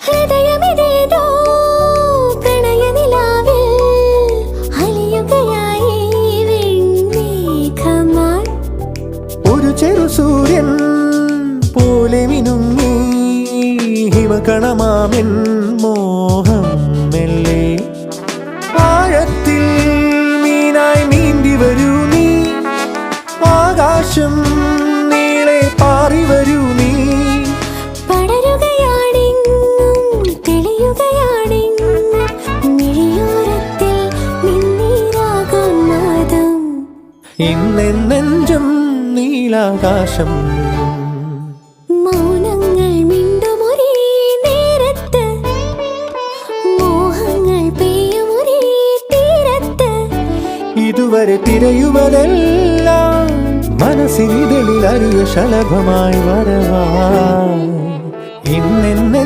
ഹൃദയമിതേതോ പ്രണയനിലാവിൽ അലിയുകയായി വെൺമേഘമായി. ഒരു ചെറു സൂര്യൻ പോലെ മിനുങ്ങി ഹിമകണമാമെൻ മോഹം മെല്ലെ. ആഴത്തിൽ മീനായി നീന്തി വരൂ നീ, ആകാശം നീളെ പാറി വരൂ നീ. പടരുകയാണെങ്ങും തെളിയുകയാണെങ്ങും മിഴിയോരത്തിൽ നിന്നീരാകും നാദം. ഇന്നെഞ്ചും നീലാകാശം. മൗനങ്ങൾ മിണ്ടുമൊരേ നേരത്ത്, മോഹങ്ങൾ പെയ്യുമൊരേ തീരത്ത്. ഇതുവരെ തിരയുവതെല്ലാം മനസ്സിനിതളിൽ അറിയ ശലഭമായി വരവാ. ഇന്നെന്നെ